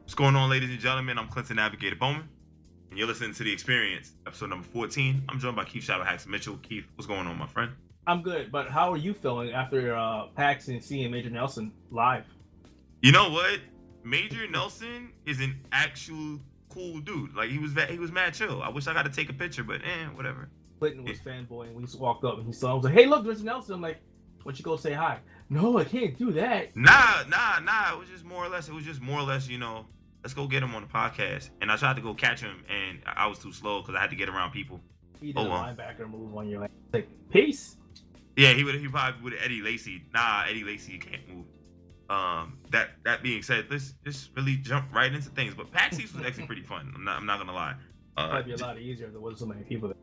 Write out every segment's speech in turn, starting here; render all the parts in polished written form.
What's going on, ladies and gentlemen? I'm Clinton Navigator Bowman, and you're listening to The Experience, episode number 14. I'm joined by Keith Shadowhacks Mitchell. Keith, what's going on, my friend? I'm good, but how are you feeling after PAX and seeing Major Nelson live? You know what? Major Nelson is an actual cool dude. Like, he was mad chill. I wish I got to take a picture, but whatever. Clinton was fanboying. We just walked up and he saw him. I was like, hey, look, Major Nelson. I'm like, why don't you go say hi? No, I can't do that. Nah. It was just more or less, let's go get him on the podcast. And I tried to go catch him, and I was too slow because I had to get around people. He did a linebacker move on your like, peace. Yeah, he probably would have Eddie Lacy. Nah, Eddie Lacy can't move. That being said, let's just really jump right into things. But PAX East was actually pretty fun. I'm not gonna lie. Might be a lot easier if there wasn't so many people there.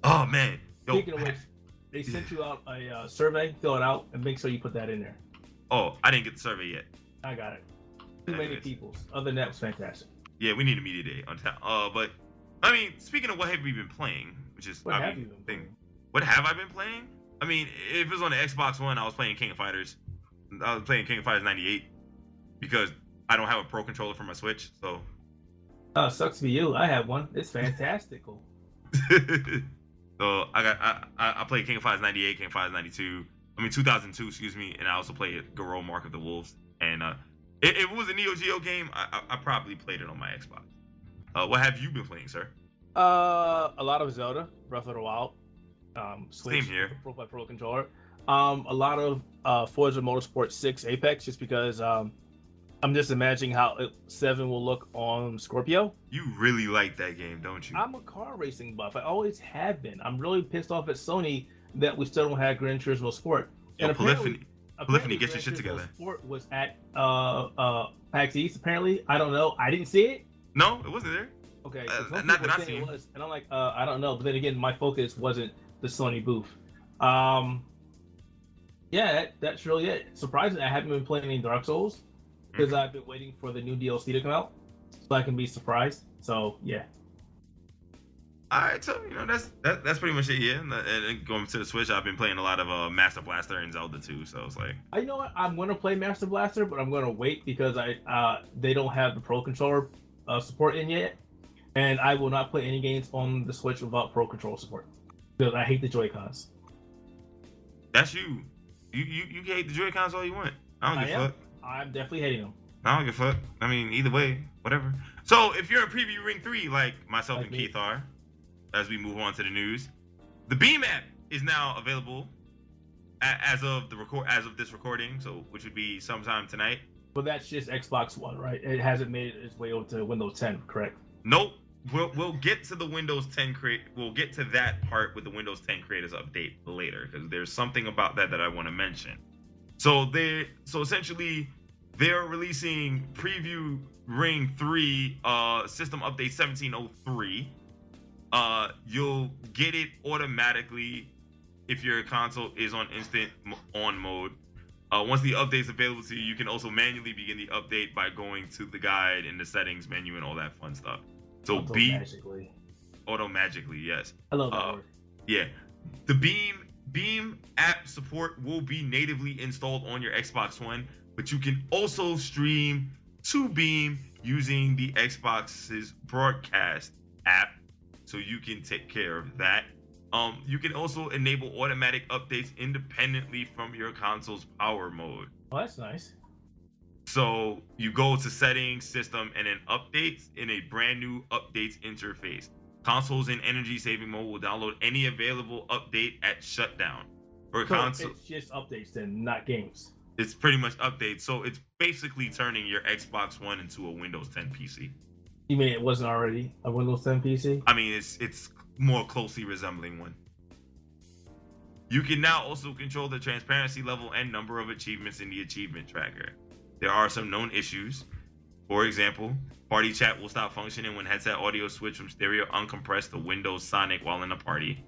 Oh man. Speaking of which, they sent you out a survey. Fill it out and make sure you put that in there. Oh, I didn't get the survey yet. I got it. Too many people. Other than that, it was fantastic. Yeah, we need a media day on time. But I mean, speaking of what have we been playing, which is what have you been playing? What have I been playing? I mean, if it was on the Xbox One, I was playing King of Fighters. I was playing King of Fighters 98 because I don't have a Pro controller for my Switch. So sucks for you. I have one. It's fantastical. So I played King of Fighters 98, King of Fighters 2002, excuse me, and I also played Garou Mark of the Wolves. And if it was a Neo Geo game, I probably played it on my Xbox. What have you been playing, sir? A lot of Zelda, Breath of the Wild. Same Switch, here. Pro controller. A lot of Forza Motorsport 6 Apex, just because I'm just imagining how 7 will look on Scorpio. You really like that game, don't you? I'm a car racing buff. I always have been. I'm really pissed off at Sony that we still don't have Gran Turismo Sport. Yo, Polyphony, get your shit Gran Turismo together. Sport was at PAX East, apparently. I don't know. I didn't see it. No, it wasn't there. Okay. Not that I seen. And I'm like, I don't know. But then again, my focus wasn't the Sony booth. Yeah, that's really it. Surprisingly, I haven't been playing any Dark Souls because I've been waiting for the new DLC to come out so I can be surprised. So yeah. All right, so that's pretty much it. Yeah, and going to the Switch, I've been playing a lot of Master Blaster and Zelda too. So it's like, you know what? I'm gonna play Master Blaster, but I'm gonna wait because they don't have the Pro Controller support in yet, and I will not play any games on the Switch without Pro Controller support because I hate the Joy-Cons. That's you. You can hate the Joy-Cons all you want. I don't give a fuck. I'm definitely hating them. I don't give a fuck. I mean, either way, whatever. So if you're in Preview Ring 3, like myself and Keith are, as we move on to the news, the Beam app is now available as of this recording, so which would be sometime tonight. But that's just Xbox One, right? It hasn't made its way over to Windows 10, correct? Nope. We'll get to the Windows 10 We'll get to that part with the Windows 10 Creators Update later, because there's something about that I want to mention. So essentially, they're releasing Preview Ring 3 System Update 1703. You'll get it automatically if your console is on instant on mode. Once the update's available to you, you can also manually begin the update by going to the guide in the settings menu and all that fun stuff. So auto magically, yes. I love that word. Yeah, the Beam app support will be natively installed on your Xbox One, but you can also stream to Beam using the Xbox's broadcast app, so you can take care of that. You can also enable automatic updates independently from your console's power mode. Oh, that's nice. So you go to settings, system, and then updates in a brand new updates interface. Consoles in energy saving mode will download any available update at shutdown. It's just updates then, not games. It's pretty much updates. So it's basically turning your Xbox One into a Windows 10 PC. You mean it wasn't already a Windows 10 PC? I mean, it's more closely resembling one. You can now also control the transparency level and number of achievements in the achievement tracker. There are some known issues. For example, party chat will stop functioning when headset audio switch from stereo uncompressed to Windows Sonic while in a party.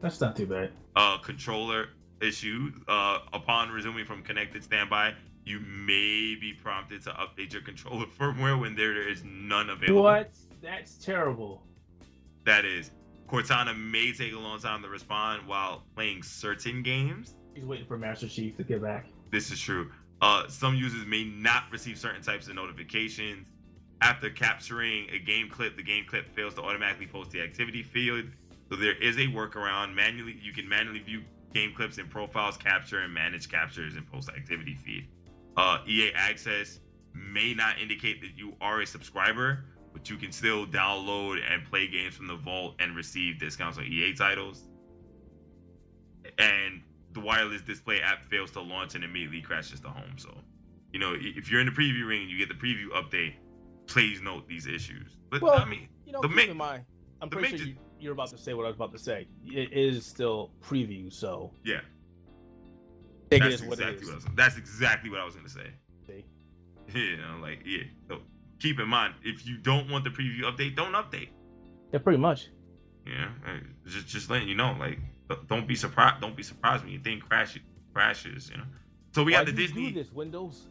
That's not too bad. Controller issue. Upon resuming from connected standby, you may be prompted to update your controller firmware when there is none available. What? That's terrible. That is. Cortana may take a long time to respond while playing certain games. He's waiting for Master Chief to get back. This is true. Some users may not receive certain types of notifications. After capturing a game clip, the game clip fails to automatically post the activity field. So there is a workaround. You can manually view game clips in profiles, capture and manage captures and post activity feed. EA Access may not indicate that you are a subscriber, but you can still download and play games from the vault and receive discounts on EA titles. And the wireless display app fails to launch and immediately crashes to home. So, if you're in the preview ring and you get the preview update, please note these issues. But well, I mean, keep in mind, I'm pretty sure you're about to say what I was about to say. It is still preview, so yeah. That's exactly what I was going to say. See? So keep in mind, if you don't want the preview update, don't update. Yeah, pretty much. Yeah, just letting you know, don't be surprised. Don't be surprised when your thing crashes. So we got the Disney. Do this Windows?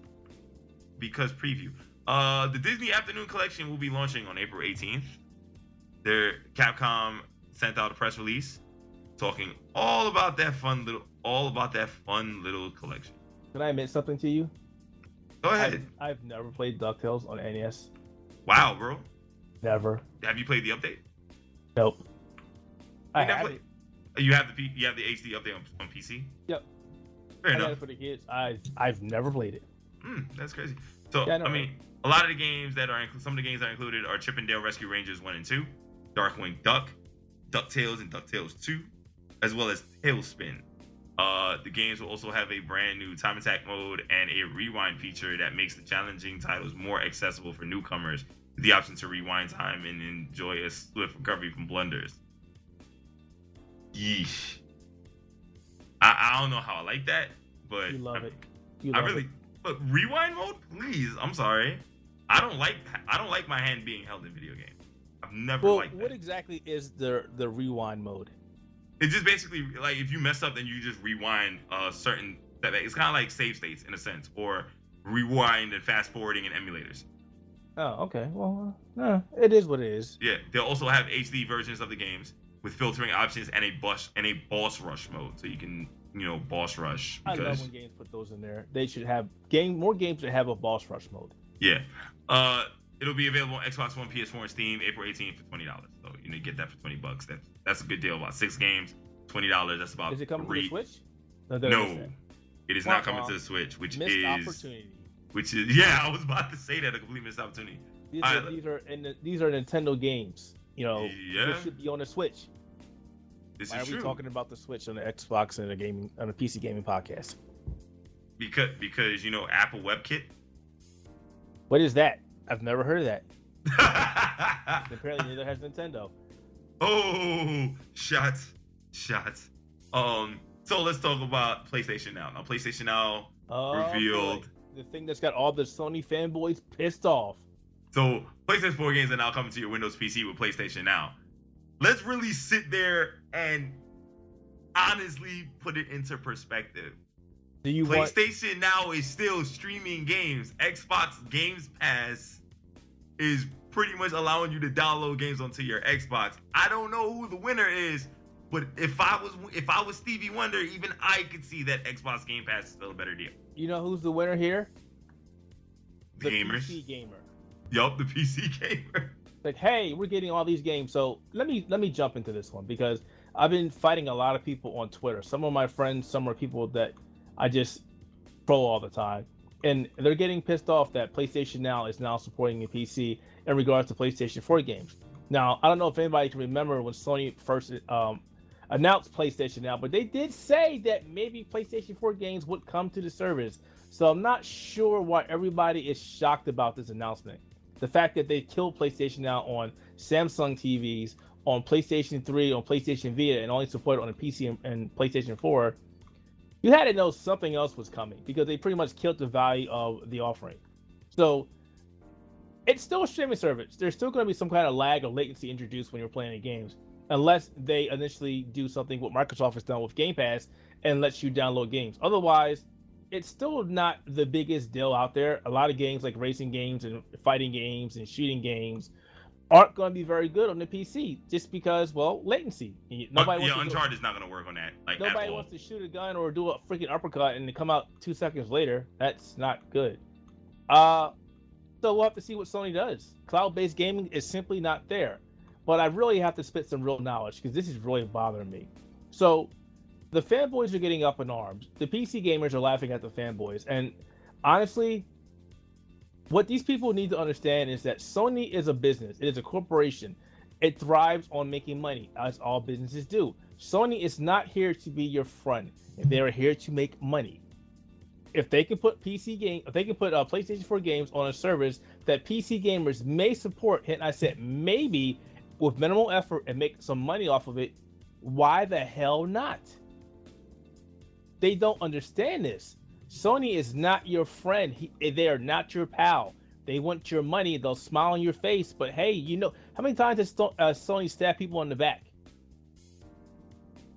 Because preview. The Disney Afternoon Collection will be launching on April 18th. Capcom sent out a press release talking all about that fun little collection. Can I admit something to you? Go ahead. I've never played DuckTales on NES. Wow, bro. Never. Have you played the update? Nope. I have it. You have the HD update on PC? Yep. Fair enough. enough. Got it for the kids. I've never played it. That's crazy. So yeah, I mean, a lot of the games some of the games that are included are Chip 'n Dale Rescue Rangers 1 and 2, Darkwing Duck, DuckTales and DuckTales 2, as well as Tailspin. The games will also have a brand new time attack mode and a rewind feature that makes the challenging titles more accessible for newcomers, with the option to rewind time and enjoy a swift recovery from blunders. Yeesh. I don't know how I like that, but you love it. But rewind mode, please. I'm sorry. I don't like my hand being held in video games. I've never liked that. What exactly is the rewind mode? It's just basically like if you mess up, then you just rewind certain. It's kind of like save states in a sense, or rewind and fast forwarding in emulators. Oh, okay. Well, it is what it is. Yeah, they'll also have HD versions of the games with filtering options and a boss rush mode, so you can boss rush. I love when games put those in there. They should have more games that have a boss rush mode. Yeah. It'll be available on Xbox One, PS4, and Steam April 18th for $20. So get that for $20. That's a good deal. About 6 games, $20. That's about. Is it coming to the Switch? No, it is not coming to the Switch, which missed is opportunity. I was about to say that, a complete missed opportunity. These are Nintendo games. This should be on the Switch. Why are we talking about the Switch on the Xbox and on a PC gaming podcast? Because Apple WebKit. What is that? I've never heard of that. Apparently neither has Nintendo. Oh, shots. So let's talk about PlayStation Now. Now, PlayStation Now revealed the thing that's got all the Sony fanboys pissed off. So PlayStation 4 games are now coming to your Windows PC with PlayStation Now. Let's really sit there and honestly put it into perspective. PlayStation Now is still streaming games. Xbox Games Pass is pretty much allowing you to download games onto your Xbox. I don't know who the winner is, but if I was Stevie Wonder, even I could see that Xbox Game Pass is still a better deal. You know who's the winner here? The gamers. PC gamer. Yup, the PC gamer. Like, hey, we're getting all these games. So let me jump into this one because I've been fighting a lot of people on Twitter. Some of my friends, some are people that I just troll all the time. And they're getting pissed off that PlayStation Now is now supporting a PC in regards to PlayStation 4 games. Now, I don't know if anybody can remember when Sony first announced PlayStation Now, but they did say that maybe PlayStation 4 games would come to the service. So I'm not sure why everybody is shocked about this announcement. The fact that they killed PlayStation Now on Samsung TVs, on PlayStation 3, on PlayStation Vita, and only supported on a PC and PlayStation 4, you had to know something else was coming because they pretty much killed the value of the offering. So it's still a streaming service. There's still going to be some kind of lag or latency introduced when you're playing the games, unless they initially do something what Microsoft has done with Game Pass and lets you download games. Otherwise, it's still not the biggest deal out there. A lot of games like racing games and fighting games and shooting games aren't going to be very good on the PC just because, well, latency. Uncharted is not going to work on that. Nobody wants to shoot a gun or do a freaking uppercut and they come out 2 seconds later. That's not good. So we'll have to see what Sony does. Cloud-based gaming is simply not there. But I really have to spit some real knowledge because this is really bothering me. So the fanboys are getting up in arms. The PC gamers are laughing at the fanboys. And honestly, what these people need to understand is that Sony is a business. It is a corporation. It thrives on making money, as all businesses do. Sony is not here to be your friend. They are here to make money. If they can put PlayStation 4 games on a service that PC gamers may support, and I said maybe with minimal effort and make some money off of it, why the hell not? They don't understand this. Sony is not your friend. They are not your pal. They want your money. They'll smile on your face, but hey, you know how many times has Sony stabbed people on the back?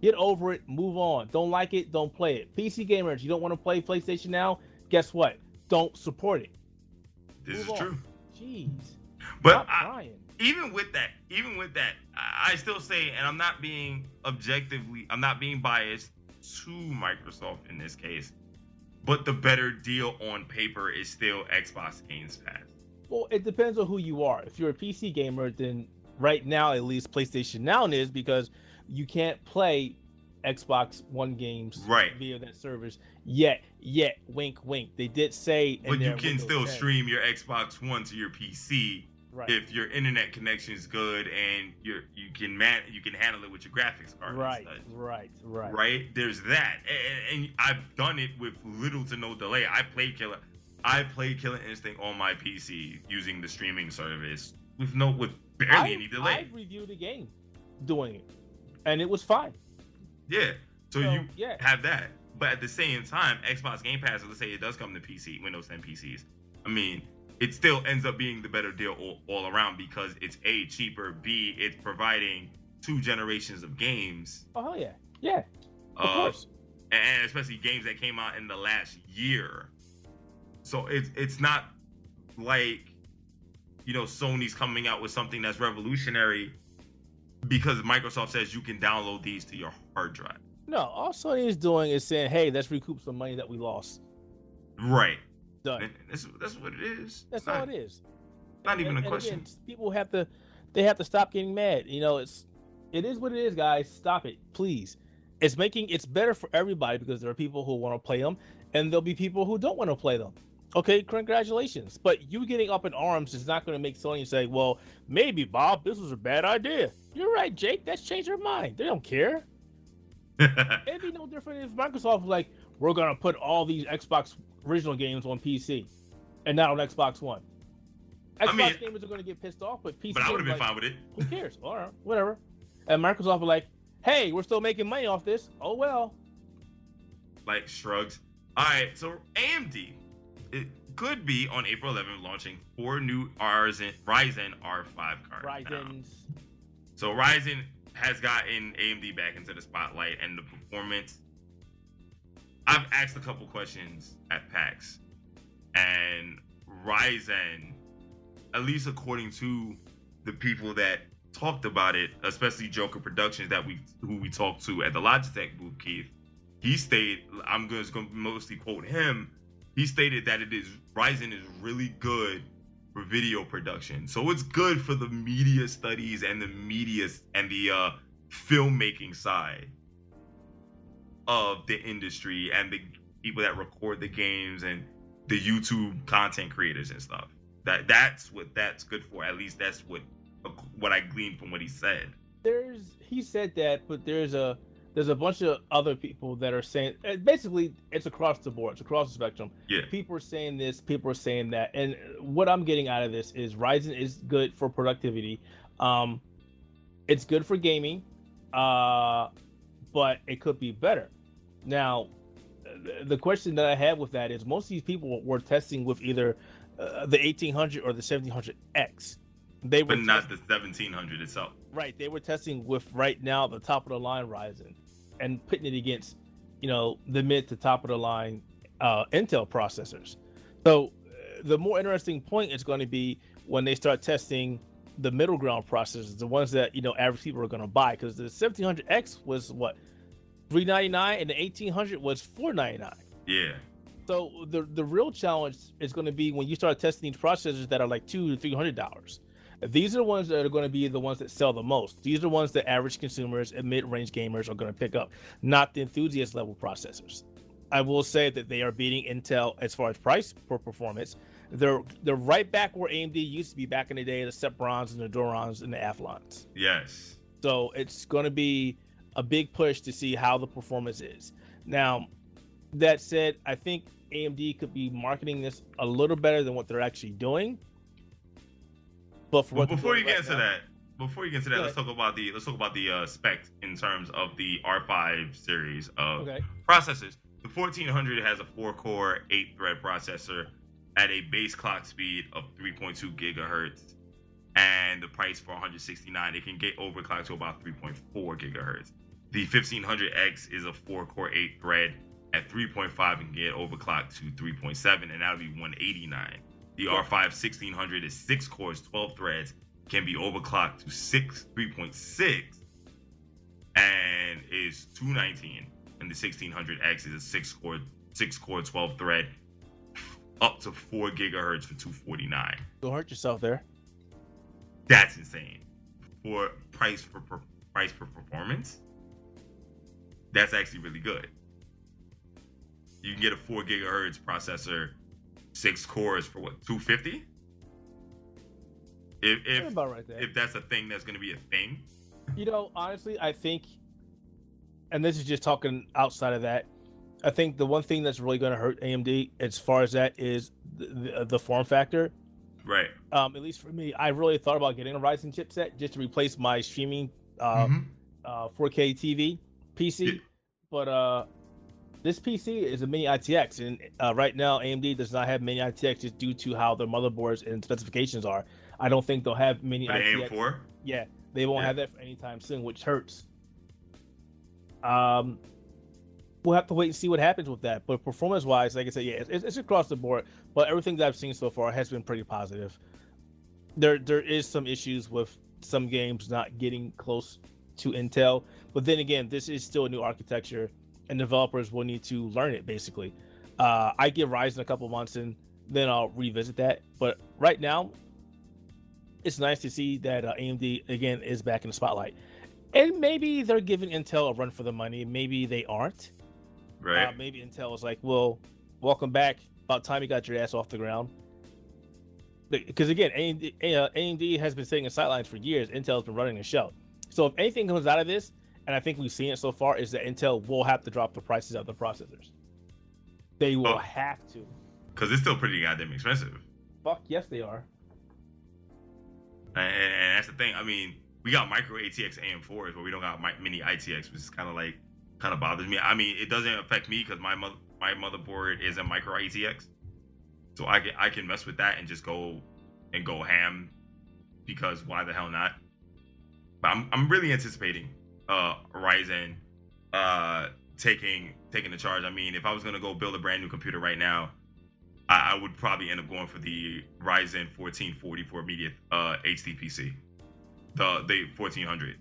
Get over it. Move on. Don't like it. Don't play it. PC gamers, you don't want to play PlayStation now? Guess what? Don't support it. This is true. Jeez. But even with that, I still say, and I'm not being biased to Microsoft in this case, but the better deal on paper is still Xbox Games Pass. Well, it depends on who you are. If you're a PC gamer, then right now, at least PlayStation Now is, because you can't play Xbox One games via that service yet. Wink, wink. They did say, but you can still stream your Xbox One to your PC if your internet connection is good and you can handle it with your graphics card. Right. There's that, and I've done it with little to no delay. I played Killer Instinct on my PC using the streaming service with barely any delay. I reviewed the game doing it, and it was fine. Yeah. So you have that. But at the same time, Xbox Game Pass, let's say it does come to PC, Windows 10 PCs. I mean, it still ends up being the better deal all around because it's A, cheaper, B, it's providing 2 generations of games. Oh, yeah. Yeah. Of course. And especially games that came out in the last year. So it's not like, Sony's coming out with something that's revolutionary because Microsoft says you can download these to your hard drive. No, all Sony is doing is saying, hey, let's recoup some money that we lost. Right. Done. And that's what it is. That's all it is. Not even a question. Again, people have to stop getting mad. It is what it is, guys. Stop it, please. It's better for everybody because there are people who want to play them, and there'll be people who don't want to play them. Okay, congratulations. But you getting up in arms is not going to make Sony say, well, maybe, Bob, this was a bad idea. You're right, Jake. That's changed their mind. They don't care. It'd be no different if Microsoft was like, we're going to put all these Xbox original games on PC and not on Xbox One. Xbox gamers are going to get pissed off, but PC But I would have been like, fine with it. Who cares? All right, whatever. And Microsoft was like, hey, we're still making money off this. Oh, well. Like, shrugs. All right, so AMD, it could be on April 11th launching 4 new Ryzen R5 cards. Ryzen's. So Ryzen has gotten AMD back into the spotlight, and the performance. I've asked a couple questions at PAX, and Ryzen, at least according to the people that talked about it, especially Joker Productions who we talked to at the Logitech booth, Keith, he stated, I'm just going to mostly quote him, he stated that Ryzen is really good for video production. So it's good for the media studies and the filmmaking side of the industry and the people that record the games and the YouTube content creators and stuff. That's what that's good for. At least that's what I gleaned from what he said. He said that, but there's a bunch of other people that are saying, basically it's across the board, it's across the spectrum. Yeah. People are saying this, people are saying that, and what I'm getting out of this is Ryzen is good for productivity. It's good for gaming, but it could be better. Now, the question that I have with that is most of these people were testing with either the 1800 or the 1700X. But not the 1700 itself. Right, they were testing with right now the top of the line Ryzen and putting it against, the mid to top of the line Intel processors. So the more interesting point is going to be when they start testing the middle ground processors, the ones that average people are going to buy, because the 1700X was what, $399 and the 1800 was $499. Yeah. So the real challenge is going to be when you start testing these processors that are like $200 to $300. These are the ones that are going to be the ones that sell the most. These are the ones that average consumers and mid-range gamers are going to pick up, not the enthusiast level processors. I will say that they are beating Intel as far as price per performance. They're right back where AMD used to be back in the day, the Ceprons and the Durons and the Athlons. Yes. So it's going to be a big push to see how the performance is. Now, that said, I think AMD could be marketing this a little better than what they're actually doing. But before you get into that, let's talk about the spec in terms of the R5 series of processors. The 1400 has a 4-core, 8-thread processor at a base clock speed of 3.2 gigahertz, and the price for 169, it can get overclocked to about 3.4 gigahertz. The 1500X is a 4-core, 8-thread at 3.5 and get overclocked to 3.7, and that'll be 189. The R5 1600 is 6 cores, 12 threads, can be overclocked to 3.6, and is 219. And the 1600X is a 6-core, 12 thread, up to 4 gigahertz for 249. Don't hurt yourself there. That's insane. For price per performance, that's actually really good. You can get a 4 gigahertz processor, 6 cores for what, 250? If about right there. If that's a thing that's going to be a thing. You know, honestly, I think, and this is just talking outside of that, I think the one thing that's really going to hurt AMD as far as that is the form factor. Right. At least for me, I really thought about getting a Ryzen chipset just to replace my streaming 4K TV PC. Yeah. But this PC is a mini ITX, and right now AMD does not have mini ITX just due to how their motherboards and specifications are. I don't think they'll have mini ITX. AM4? Yeah, they won't have that for any time soon, which hurts. We'll have to wait and see what happens with that. But performance-wise, like I said, yeah, it's across the board. But everything that I've seen so far has been pretty positive. There is some issues with some games not getting close to Intel. But then again, this is still a new architecture, and developers will need to learn it, basically. I give Ryzen a couple months, and then I'll revisit that. But right now, it's nice to see that AMD, again, is back in the spotlight. And maybe they're giving Intel a run for the money. Maybe they aren't. Right. Maybe Intel is like, well, welcome back. About time you got your ass off the ground. Because again, AMD has been sitting in sidelines for years. Intel's been running the show. So if anything comes out of this, and I think we've seen it so far, is that Intel will have to drop the prices of the processors. They will have to. Because it's still pretty goddamn expensive. Fuck yes, they are. And that's the thing. I mean, we got micro ATX AM4s, but we don't got mini ITX, which is kind of bothers me. I mean, it doesn't affect me because my motherboard is a micro ATX, so I can mess with that and just go ham, because why the hell not? But I'm really anticipating Ryzen taking the charge. I mean, if I was gonna go build a brand new computer right now, I would probably end up going for the Ryzen 1440 for immediate HTPC, the 1400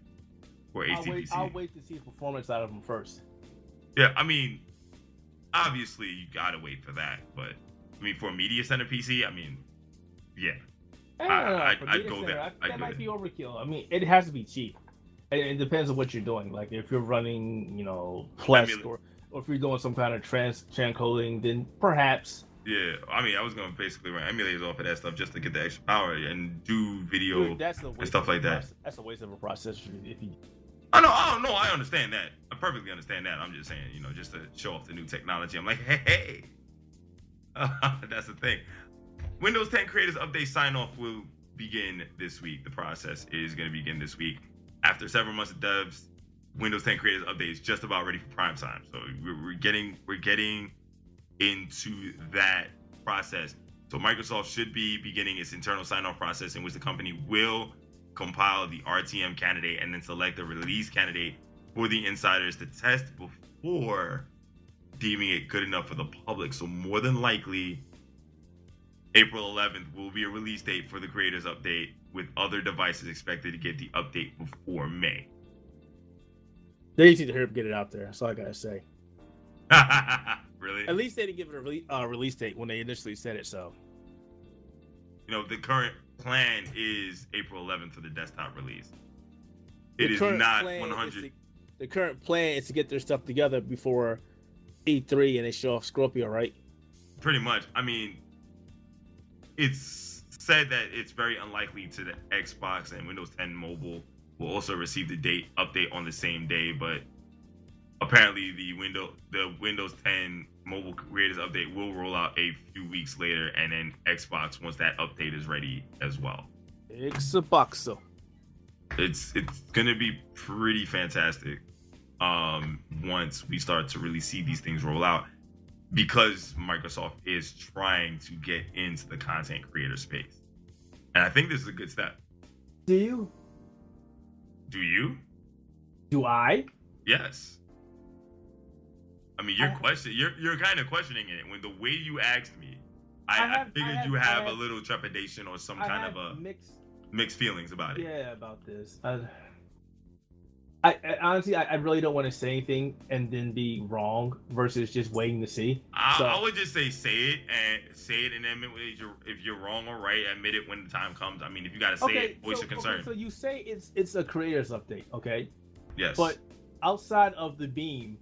for HTPC. I'll wait to see performance out of them first. Yeah, I mean, obviously you gotta wait for that, but I mean, for a media center PC, I mean, yeah, I'd go there. That might be overkill. I mean, it has to be cheap. It depends on what you're doing. Like if you're running, Plesk, or if you're doing some kind of transcoding, then perhaps. Yeah, I mean, I was gonna basically run emulators off of that stuff just to get the extra power and do video and stuff like that. That's a waste of a processor if you. I understand that. I perfectly understand that. I'm just saying, just to show off the new technology. I'm like, hey. That's the thing. Windows 10 Creators Update sign-off will begin this week. The process is going to begin this week. After several months of devs, Windows 10 Creators Update is just about ready for prime time. So we're getting into that process. So Microsoft should be beginning its internal sign-off process, in which the company will compile the RTM candidate and then select the release candidate for the insiders to test before deeming it good enough for the public. So more than likely, April 11th will be a release date for the Creators Update, with other devices expected to get the update before May. They need to hurry up and get it out there. That's all I gotta say. Really? really? At least they didn't give it a release date when they initially said it. So, the current plan is April 11th for the desktop release. It is current not plan 100. The current plan is to get their stuff together before E3 and they show off Scorpio, right? Pretty much. I mean, it's said that it's very unlikely to the Xbox and Windows 10 mobile will also receive the update on the same day, but apparently the Windows 10 mobile creators update will roll out a few weeks later, and then Xbox once that update is ready as well. Xbox. It's gonna be pretty fantastic once we start to really see these things roll out, because Microsoft is trying to get into the content creator space, and I think this is a good step. Do you? Do I? Yes. I mean, you're kind of questioning it when the way you asked me. I figured you have a little trepidation or some kind of a mixed feelings about it. Yeah, about this. I honestly, I really don't want to say anything and then be wrong versus just waiting to see. I would just say it, and then if you're wrong or right, admit it when the time comes. I mean, if you got to say it, voice your concern. Okay, so you say it's a creator's update, okay? Yes. But outside of the beam,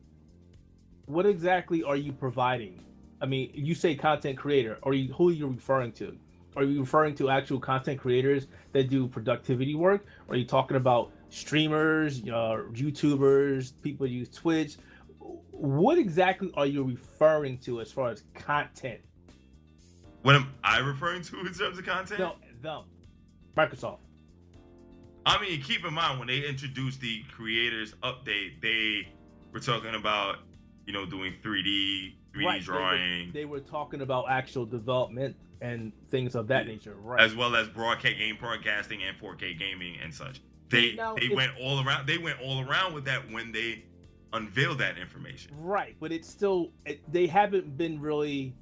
what exactly are you providing? I mean, you say content creator, who are you referring to? Are you referring to actual content creators that do productivity work? Or are you talking about streamers, YouTubers, people use Twitch? What exactly are you referring to as far as content? What am I referring to in terms of content? No, them. Microsoft. I mean, keep in mind when they introduced the creators update, they were talking about, doing 3D right. drawing. They were talking about actual development and things of that nature, right? As well as game broadcasting and 4K gaming and such. They went all around. They went all around with that when they unveiled that information. Right, but it's still they haven't been really.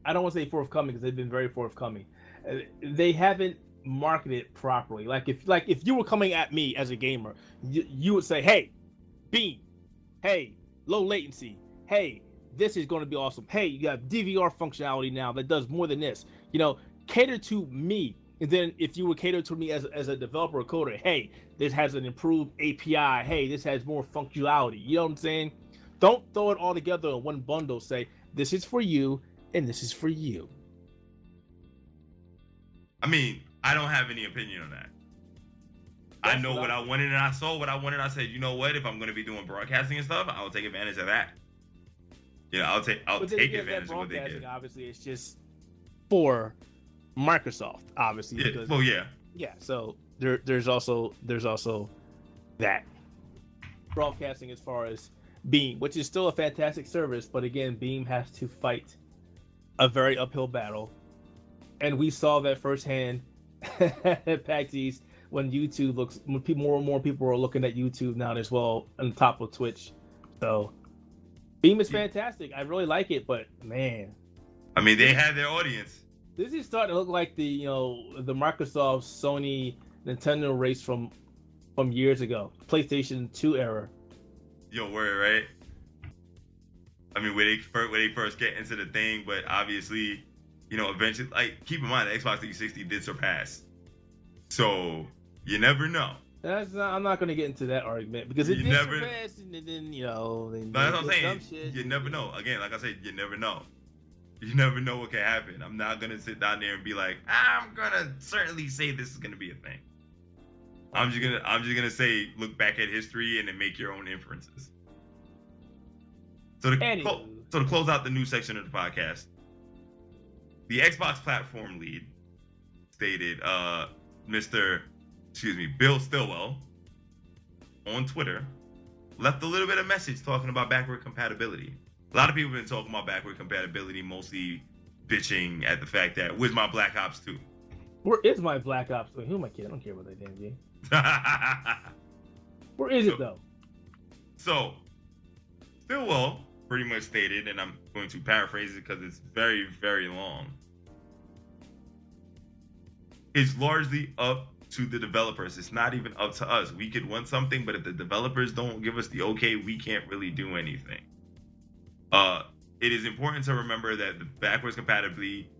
I don't want to say forthcoming because they've been very forthcoming. They haven't marketed properly. Like if you were coming at me as a gamer, you would say, "Hey, beam. Hey, low latency. Hey, this is going to be awesome. Hey, you got DVR functionality now that does more than this. Cater to me." And then if you would cater to me as a developer or coder, hey, this has an improved API. Hey, this has more functionality. You know what I'm saying? Don't throw it all together in one bundle. Say, this is for you and this is for you. I mean, I don't have any opinion on that. I know what I wanted and I saw what I wanted. I said, you know what? If I'm going to be doing broadcasting and stuff, I'll take advantage of that. I'll take advantage of what they give. Obviously, it's just for Microsoft, obviously. Yeah. Because, well, yeah. Yeah. So there's also that broadcasting as far as Beam, which is still a fantastic service, but again, Beam has to fight a very uphill battle, and we saw that firsthand at PAX East when more and more people are looking at YouTube now as well on top of Twitch. So Beam is fantastic. I really like it, but man, I mean, they had their audience. This is starting to look like the Microsoft, Sony, Nintendo race from years ago, PlayStation 2 era. Yo, word, right? I mean, when they first get into the thing, but obviously, eventually, keep in mind, the Xbox 360 did surpass. So you never know. I'm not going to get into that argument because it did surpass, and then that's what I'm saying. You never know. Again, like I said, you never know. You never know what can happen. I'm not gonna sit down there and be like, I'm gonna certainly say this is gonna be a thing. I'm just gonna say, look back at history and then make your own inferences. So to close out the news section of the podcast, the Xbox platform lead stated, Bill Stillwell on Twitter left a little bit of message talking about backward compatibility. A lot of people have been talking about backward compatibility, mostly bitching at the fact that, where's my Black Ops 2? Where is my Black Ops 2? Who am I kidding? I don't care about that damn game. Where is it, though? So, Stillwell pretty much stated, and I'm going to paraphrase it because it's very, very long. It's largely up to the developers. It's not even up to us. We could want something, but if the developers don't give us the okay, we can't really do anything. it is important to remember that the backwards compatibility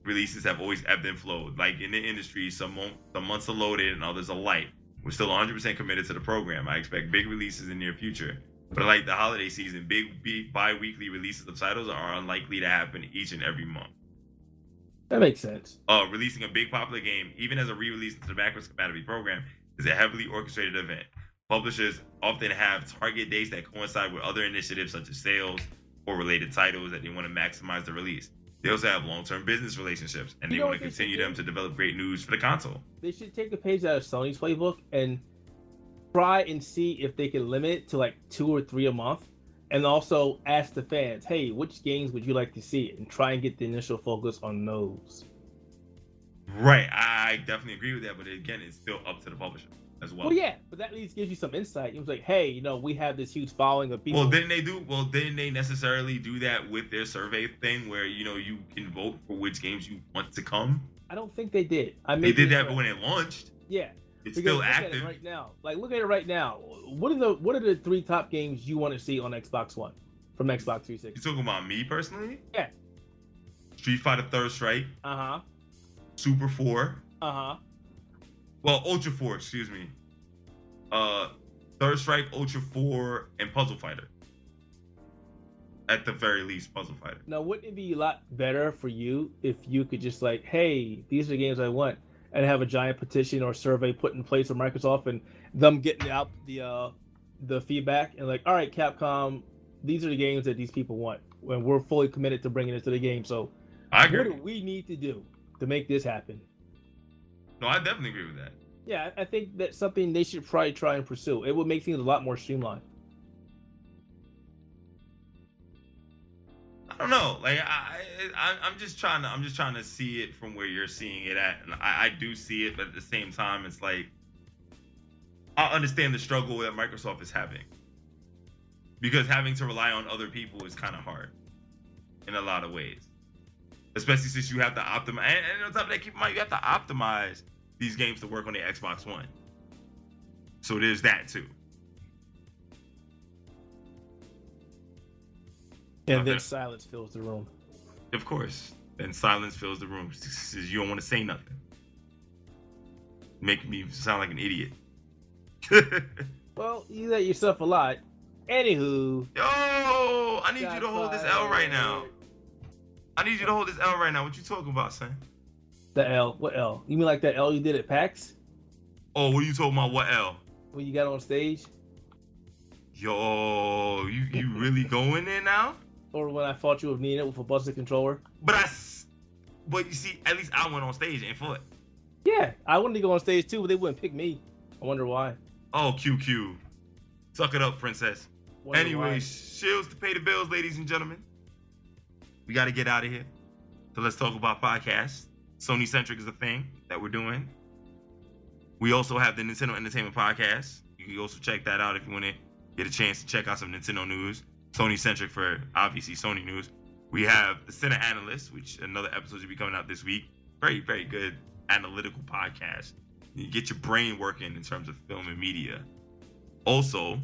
releases have always ebbed and flowed. Like in the industry, some months are loaded and others are light. We're still 100% committed to the program. I expect big releases in the near future. But like the holiday season, big bi-weekly releases of titles are unlikely to happen each and every month. That makes sense. Releasing a big popular game, even as a re-release to the backwards compatibility program, is a heavily orchestrated event. Publishers often have target dates that coincide with other initiatives such as sales or related titles that they want to maximize the release. They also have long-term business relationships, and they want to continue them to develop great news for the console. They should take a page out of Sony's playbook and try and see if they can limit it to like 2 or 3 a month, and also ask the fans, hey, which games would you like to see, and try and get the initial focus on those. Right, I definitely agree with that, but again, it's still up to the publisher as well. Well, yeah, but that at least gives you some insight. It was like, hey, we have this huge following of people. Well, didn't they necessarily do that with their survey thing where, you can vote for which games you want to come? I don't think they did. They did that when it launched. Yeah. It's still active. Right now. Like, look at it right now. What are the 3 top games you want to see on Xbox One from Xbox 360? You talking about me personally? Yeah. Street Fighter Third Strike. Uh-huh. Super 4. Uh-huh. Well, Ultra 4, excuse me. Third Strike, Ultra 4, and Puzzle Fighter. At the very least, Puzzle Fighter. Now, wouldn't it be a lot better for you if you could just like, hey, these are the games I want, and have a giant petition or survey put in place for Microsoft and them getting out the feedback and like, all right, Capcom, these are the games that these people want, when we're fully committed to bringing it to the game. So, I agree. What do we need to do to make this happen? No, I definitely agree with that. Yeah, I think that's something they should probably try and pursue. It would make things a lot more streamlined. I don't know. Like I'm just trying to see it from where you're seeing it at, and I do see it, but at the same time, it's like I understand the struggle that Microsoft is having, because having to rely on other people is kind of hard in a lot of ways, especially since you have to optimize. And on top of that, keep in mind you have to optimize these games to work on the Xbox One. So there's that too. And then silence fills the room. Of course. And silence fills the room. Says you don't want to say nothing. Making me sound like an idiot. Well, you let yourself a lot. Anywho. Yo, I need you to hold this L right now. I need you to hold this L right now. What you talking about, son? The L? What L? You mean like that L you did at PAX? Oh, what are you talking about? What L? When you got on stage? Yo, you really going there now? Or when I fought you with Nina with a busted controller? But you see, at least I went on stage and fought. Yeah, I wanted to go on stage too, but they wouldn't pick me. I wonder why. Oh, QQ. Suck it up, princess. Anyways, Shills to pay the bills, ladies and gentlemen. We got to get out of here. So let's talk about podcasts. Sony Centric is a thing that we're doing. We also have the Nintendo Entertainment Podcast. You can also check that out if you want to get a chance to check out some Nintendo news. Sony Centric for obviously Sony news. We have the Center Analyst, which another episode will be coming out this week. Very, very good analytical podcast. You get your brain working in terms of film and media. Also,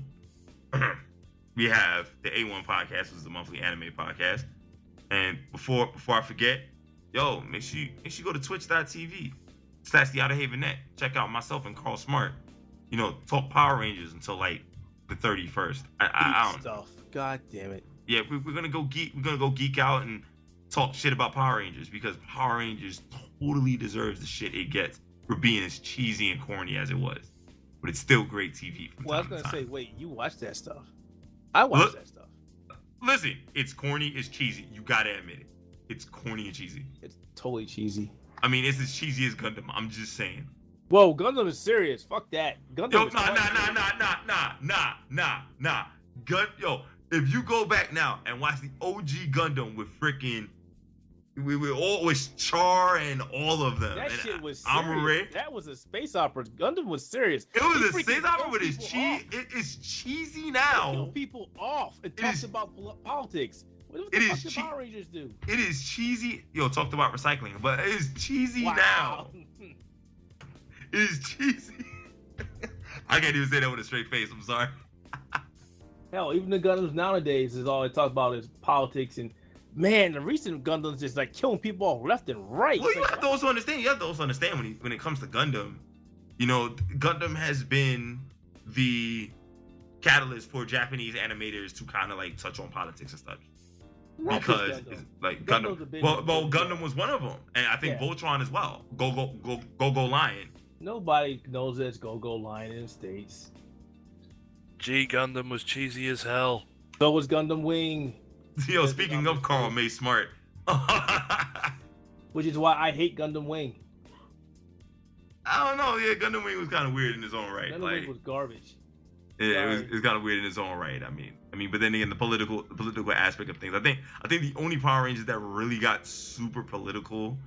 we have the A1 Podcast, which is the monthly anime podcast. And before I forget, yo, make sure you go to twitch.tv/the Outerhaven net. Check out myself and Carl Smart. Talk Power Rangers until like the 31st. I don't stuff. God damn it. Yeah, we're gonna go geek. We're gonna go geek out and talk shit about Power Rangers, because Power Rangers totally deserves the shit it gets for being as cheesy and corny as it was. But it's still great TV. Well, I was gonna say, wait, you watch that stuff? I watch that stuff. Listen, it's corny, it's cheesy. You gotta admit it. It's corny and cheesy. It's totally cheesy. I mean, it's as cheesy as Gundam. I'm just saying. Whoa, Gundam is serious. Fuck that. Gundam. Yo, is nah. Yo, if you go back now and watch the OG Gundam with freaking, with Char and all of them. That and shit was serious. That was a space opera. Gundam was serious. It was a space opera, but it's cheesy now. It killed people off and talks about politics. What the fuck did Power Rangers do? It is cheesy. Yo, talked about recycling, but it is cheesy now. It is cheesy. I can't even say that with a straight face. I'm sorry. Hell, even the Gundams nowadays is all they talk about is politics and man, the recent Gundam's just like killing people off left and right. Well, you have to also understand. You have to also understand when it comes to Gundam, you know, Gundam has been the catalyst for Japanese animators to kind of like touch on politics and stuff. Because it's like Gundam. Well, Gundam was one of them, and I think Voltron as well. Go Lion. Nobody knows that it's Go Lion in the States. G Gundam was cheesy as hell. So was Gundam Wing. Yo, speaking of Carl May Smart, which is why I hate Gundam Wing. I don't know. Yeah, Gundam Wing was kind of weird in his own right. Gundam Wing was garbage. Yeah, it was kind of weird in its own right. I mean, but then again, the political aspect of things. I think the only Power Rangers that really got super political,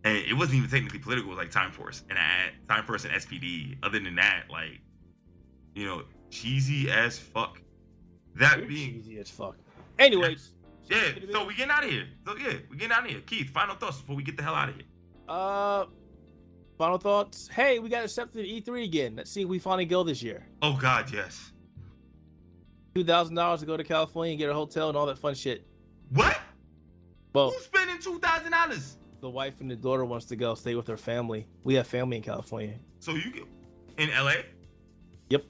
and it wasn't even technically political, was like Time Force and SPD. Other than that, like, you know, cheesy as fuck. You're cheesy as fuck. Anyways. Yeah. So we getting out of here. Keith, final thoughts before we get the hell out of here. Final thoughts. Hey, we got accepted at E3 again. Let's see if we finally go this year. Oh God, yes. $2,000 to go to California and get a hotel and all that fun shit. What? Well, who's spending $2,000? The wife and the daughter wants to go stay with her family. We have family in California. So you get in LA? Yep.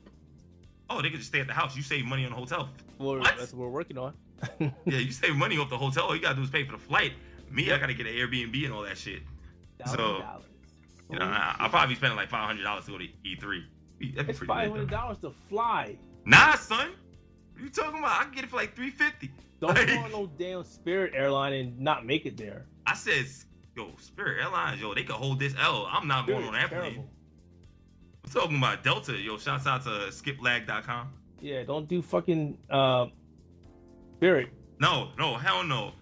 Oh, they could just stay at the house. You save money on the hotel. Well, that's what we're working on. Yeah, you save money off the hotel. All you gotta do is pay for the flight. Me, I gotta get an Airbnb and all that shit. So, you know, I'll probably be spending like $500 to go to E3. It's $500 to fly. Nah, son. What you talking about? I can get it for like $350. Don't go on no damn Spirit airline and not make it there. I said, yo, Spirit Airlines, yo, they could hold this L. I'm not going on that plane. I'm talking about Delta, yo. Shouts out to skiplag.com. Yeah, don't do fucking Spirit. No, hell no.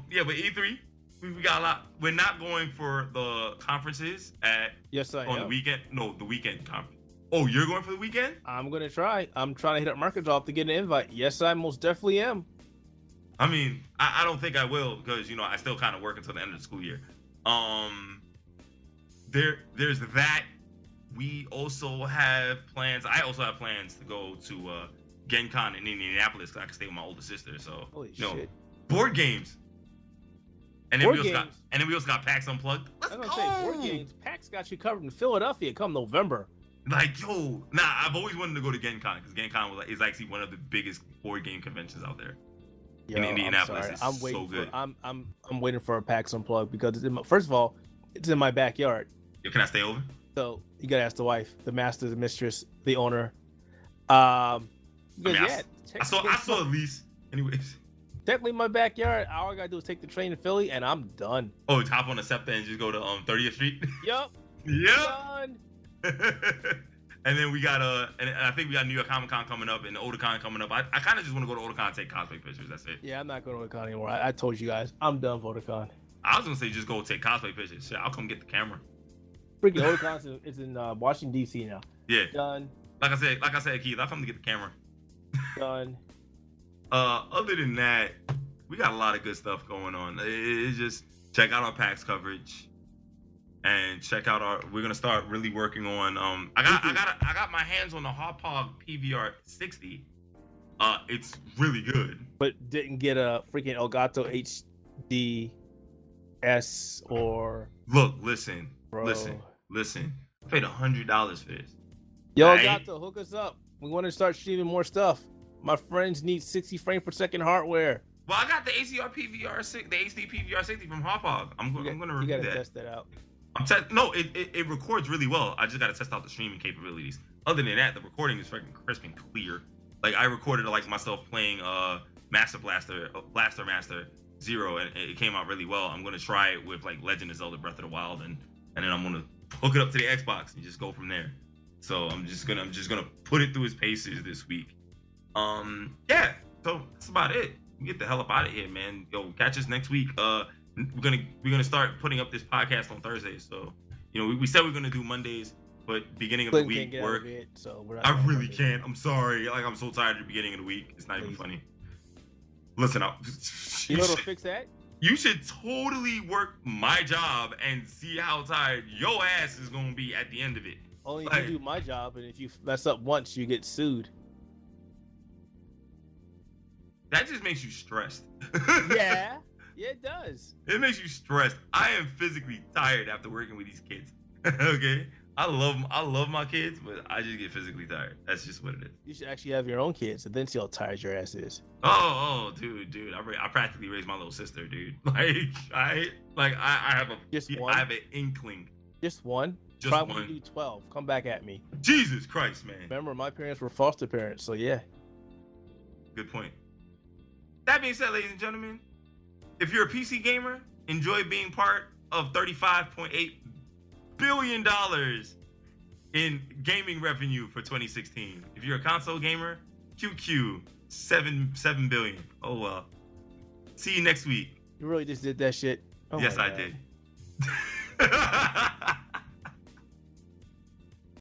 Yeah, but E3, we got a lot. We're not going for the conferences on the weekend. No, the weekend conference. Oh, you're going for the weekend? I'm gonna try. I'm trying to hit up Microsoft to get an invite. Yes, I most definitely am. I mean, I don't think I will because, you know, I still kind of work until the end of the school year. There's that. We also have plans. I also have plans to go to GenCon in Indianapolis because I can stay with my older sister. So, shit. Board games. And then we also got PAX Unplugged. Let's go. Say board games. PAX got you covered in Philadelphia come November. Like, yo, I've always wanted to go to GenCon because GenCon is actually one of the biggest board game conventions out there. Yo, in Indianapolis. I'm waiting so good. I'm waiting for a PAX Unplugged because first of all, it's in my backyard. Yo, can I stay over? So you gotta ask the wife, the master, the mistress, the owner. I saw at least. Anyways. Technically my backyard. All I gotta do is take the train to Philly and I'm done. Oh, hop on the SEPTA and just go to 30th Street? Yup. Done. And then we got and I think we got New York Comic Con coming up and Otakon coming up. I kind of just want to go to Otakon and take cosplay pictures. That's it. Yeah, I'm not going to Otakon anymore. I told you guys, I'm done for Otakon. I was gonna say just go take cosplay pictures. Shit, I'll come get the camera. Freaking Otakon is in Washington D.C. now. Yeah. Done. Like I said, Keith, I'll come to get the camera. Done. Other than that, we got a lot of good stuff going on. It's just check out our PAX coverage. And check out we're gonna start really working on I got my hands on the Hauppauge PVR 60. It's really good. But didn't get a freaking Elgato HDS or listen. I paid $100 for this. Yo, Elgato, hook us up. We want to start streaming more stuff. My friends need 60 frames per second hardware. Well, I got the ACR PVR 6, the HD PVR 60 from Hauppauge. I'm gonna review that. You gotta test that out. It records really well. I just got to test out the streaming capabilities. Other than that, the recording is freaking crisp and clear. Like I recorded like myself playing Blaster Master Zero, and it came out really well. I'm gonna try it with like Legend of Zelda Breath of the Wild, and then I'm gonna hook it up to the Xbox and just go from there. So I'm just gonna put it through its paces this week. Yeah. So that's about it. We get the hell up out of here, man. Yo, catch us next week. We're gonna start putting up this podcast on Thursdays. So, you know, we said we're gonna do Mondays, but beginning of the week work. I really can't. I'm sorry. Like I'm so tired at the beginning of the week. It's not even funny. Listen up. You know to fix that? You should totally work my job and see how tired your ass is gonna be at the end of it. Only if you do my job, and if you mess up once, you get sued. that just makes you stressed. Yeah, it does. It makes you stressed. I am physically tired after working with these kids. Okay, I love my kids, but I just get physically tired. That's just what it is. You should actually have your own kids and then see how tired your ass is. Oh, dude, I practically raised my little sister, dude. I have I have an inkling. Just one. Just Try one. when you do 12. Come back at me. Jesus Christ, man. Remember, my parents were foster parents, so yeah. Good point. That being said, ladies and gentlemen, if you're a PC gamer, enjoy being part of $35.8 billion in gaming revenue for 2016. If you're a console gamer, QQ 7 billion. Oh well. See you next week. You really just did that shit? Oh yes, my I God. did.